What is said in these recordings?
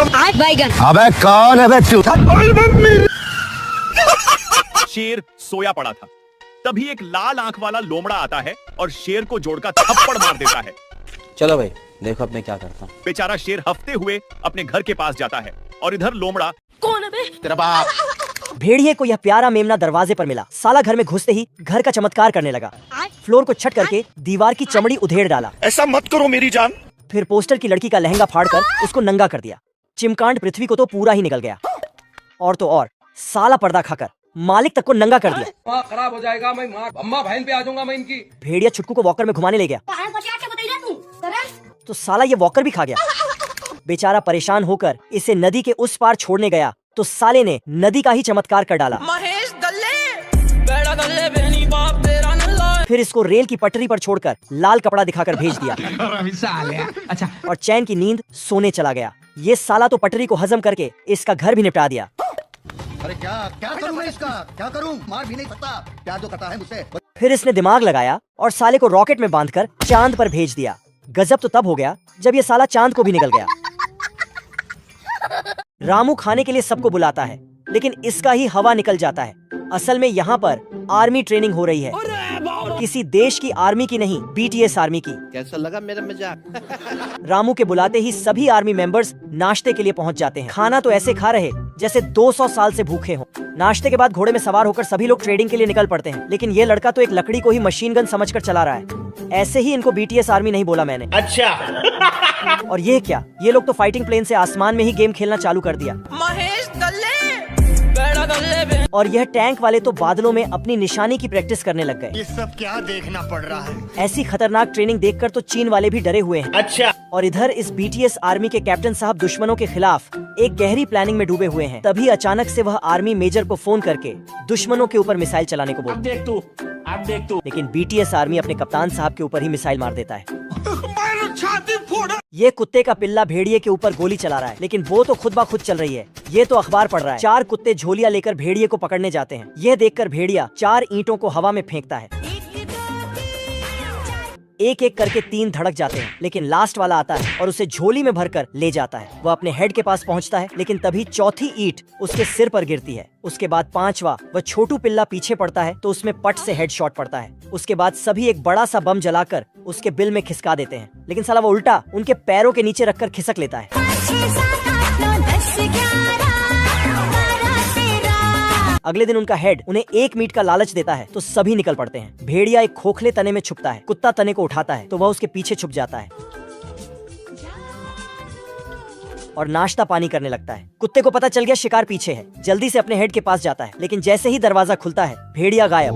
बैगन। अबे कौन है बे तू? शेर सोया पड़ा था, तभी एक लाल आंख वाला लोमड़ा आता है और शेर को जोड़कर थप्पड़ मार देता है। चलो भाई देखो अब मैं क्या करता हूँ। बेचारा शेर हफ्ते हुए अपने घर के पास जाता है और इधर लोमड़ा कौन है बे? तेरा बाप। भेड़िए को यह प्यारा मेमना दरवाजे पर मिला। साला घर में घुसते ही घर का चमत्कार करने लगा। फ्लोर को छट करके दीवार की चमड़ी उधेड़ डाला। ऐसा मत करो मेरी जान। फिर पोस्टर की लड़की का लहंगा फाड़कर उसको नंगा कर दिया। चिमकांड पृथ्वी को तो पूरा ही निकल गया। और तो और साला पर्दा खाकर मालिक तक को नंगा कर दिया। खराब हो जाएगा, मैं अम्मा बहन पे आ जाऊंगा मैं इनकी। भेड़िया छुटकू को वॉकर में घुमाने ले गया तो साला ये वॉकर भी खा गया। बेचारा परेशान होकर इसे नदी के उस पार छोड़ने गया तो साले ने नदी का ही चमत्कार कर डाला। महेश दल्ले, बेड़ा दल्ले बहनी बाप तेरा नल्ला। फिर इसको रेल की पटरी पर छोड़कर लाल कपड़ा दिखाकर भेज दिया। अच्छा और चैन की नींद सोने चला गया। ये साला तो पटरी को हजम करके इसका घर भी निपटा दिया। अरे क्या क्या करूं मैं इसका? क्या करूं? मार भी नहीं सकता। प्यार जो करता है मुझसे। फिर इसने दिमाग लगाया और साले को रॉकेट में बांधकर चांद पर भेज दिया। गजब तो तब हो गया जब ये साला चांद को भी निकल गया। रामू खाने के लिए सबको बुलाता है लेकिन इसका ही हवा निकल जाता है। असल में यहाँ पर आर्मी ट्रेनिंग हो रही है, किसी देश की आर्मी की नहीं, BTS आर्मी की। कैसा लगा मेरा मजाक? रामू के बुलाते ही सभी आर्मी मेंबर्स नाश्ते के लिए पहुंच जाते हैं। खाना तो ऐसे खा रहे जैसे 200 साल से भूखे हों। नाश्ते के बाद घोड़े में सवार होकर सभी लोग ट्रेडिंग के लिए निकल पड़ते हैं, लेकिन ये लड़का तो एक लकड़ी को ही मशीन गन समझकर चला रहा है। ऐसे ही इनको BTS आर्मी नहीं बोला मैंने। अच्छा। और ये क्या, ये लोग तो फाइटिंग प्लेन से आसमान में ही गेम खेलना चालू कर दिया। महेश दल्ले, बेड़ा दल्ले बहन। और यह टैंक वाले तो बादलों में अपनी निशानी की प्रैक्टिस करने लग गए। ये सब क्या देखना पड़ रहा है? ऐसी खतरनाक ट्रेनिंग देखकर तो चीन वाले भी डरे हुए हैं। अच्छा। और इधर इस BTS आर्मी के कैप्टन साहब दुश्मनों के खिलाफ एक गहरी प्लानिंग में डूबे हुए हैं। तभी अचानक से वह आर्मी मेजर को फोन करके दुश्मनों के ऊपर मिसाइल चलाने को बोलता है। लेकिन BTS आर्मी अपने कप्तान साहब के ऊपर ही मिसाइल मार देता है। ये कुत्ते का पिल्ला भेड़िए के ऊपर गोली चला रहा है, लेकिन वो तो खुद ब खुद चल रही है। ये तो अखबार पढ़ रहा है। 4 कुत्ते झोलियां लेकर भेड़िए को पकड़ने जाते हैं। यह देखकर भेड़िया 4 ईंटों को हवा में फेंकता है। एक एक करके 3 धड़क जाते हैं, लेकिन लास्ट वाला आता है और उसे झोली में भरकर ले जाता है। वह अपने हेड के पास पहुंचता है, लेकिन तभी चौथी ईंट उसके सिर पर गिरती है। उसके बाद 5वां वह छोटू पिल्ला पीछे पड़ता है तो उसमें पट से हेड शॉट पड़ता है। उसके बाद सभी एक बड़ा सा बम जलाकर उसके बिल में खिसका देते हैं, लेकिन साला वो उल्टा उनके पैरों के नीचे रखकर खिसक लेता है। अगले दिन उनका हेड उन्हें 1 मीट का लालच देता है तो सभी निकल पड़ते हैं। भेड़िया एक खोखले तने में छुपता है। कुत्ता तने को उठाता है तो वह उसके पीछे छुप जाता है और नाश्ता पानी करने लगता है। कुत्ते को पता चल गया शिकार पीछे है, जल्दी से अपने हेड के पास जाता है, लेकिन जैसे ही दरवाजा खुलता है भेड़िया गायब।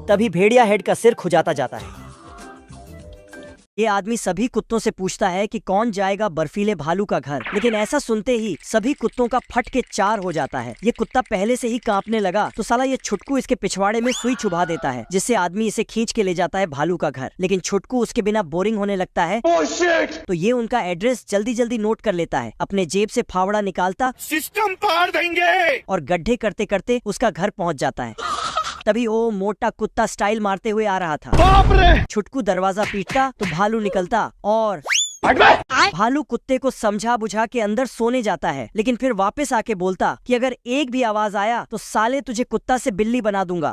तभी भेड़िया हेड का सिर खुजाता जाता है। ये आदमी सभी कुत्तों से पूछता है कि कौन जाएगा बर्फीले भालू का घर, लेकिन ऐसा सुनते ही सभी कुत्तों का फट के 4 हो जाता है। ये कुत्ता पहले से ही कांपने लगा तो साला ये छुटकू इसके पिछवाड़े में सुई चुभा देता है, जिससे आदमी इसे खींच के ले जाता है भालू का घर। लेकिन छुटकू उसके बिना बोरिंग होने लगता है। तो ये उनका एड्रेस जल्दी जल्दी नोट कर लेता है। अपने जेब से फावड़ा निकालता, सिस्टम पार देंगे, और गड्ढे करते करते उसका घर पहुँच जाता है। तभी वो मोटा कुत्ता स्टाइल मारते हुए आ रहा था। छुटकू दरवाजा पीटता तो भालू निकलता और भालू कुत्ते को समझा बुझा के अंदर सोने जाता है, लेकिन फिर वापस आके बोलता कि अगर एक भी आवाज आया तो साले तुझे कुत्ता से बिल्ली बना दूंगा।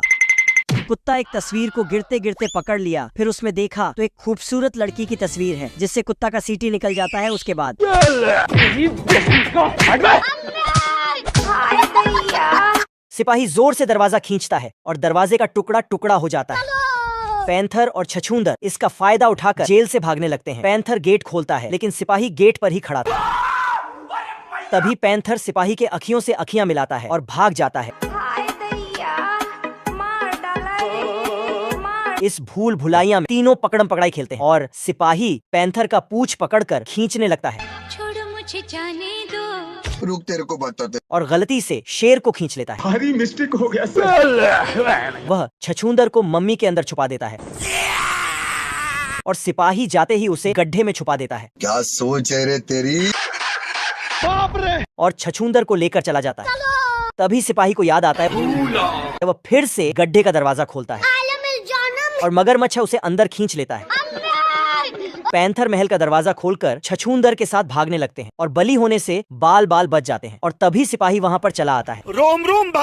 कुत्ता एक तस्वीर को गिरते गिरते पकड़ लिया, फिर उसमें देखा तो एक खूबसूरत लड़की की तस्वीर है, जिससे कुत्ता का सीटी निकल जाता है। उसके बाद सिपाही जोर से दरवाजा खींचता है और दरवाजे का टुकड़ा टुकड़ा हो जाता है। पैंथर और छछूंदर इसका फायदा उठाकर जेल से भागने लगते हैं। पैंथर गेट खोलता है, लेकिन सिपाही गेट पर ही खड़ा था। तभी पैंथर सिपाही के अखियों से अखियां मिलाता है और भाग जाता है। इस भूल भुलाइया में तीनों पकड़म पकड़ाई खेलते हैं और सिपाही पैंथर का पूंछ पकड़कर खींचने लगता है। छोड़ो मुझे जाने दो, रुक तेरे को बताते। और गलती से शेर को खींच लेता है। भारी मिस्टेक हो गया सर। वह छछूंदर को मम्मी के अंदर छुपा देता है और सिपाही जाते ही उसे गड्ढे में छुपा देता है। क्या सोच है रे तेरी? बाप रे। और छछूंदर को लेकर चला जाता है। तभी सिपाही को याद आता है। वह फिर से गड्ढे का दरवाजा खोलता है और मगरमच्छ उसे अंदर खींच लेता है। पैंथर महल का दरवाजा खोलकर छछूंदर के साथ भागने लगते हैं और बली होने से बाल बाल बच जाते हैं और तभी सिपाही वहाँ पर चला आता है। रोम रोम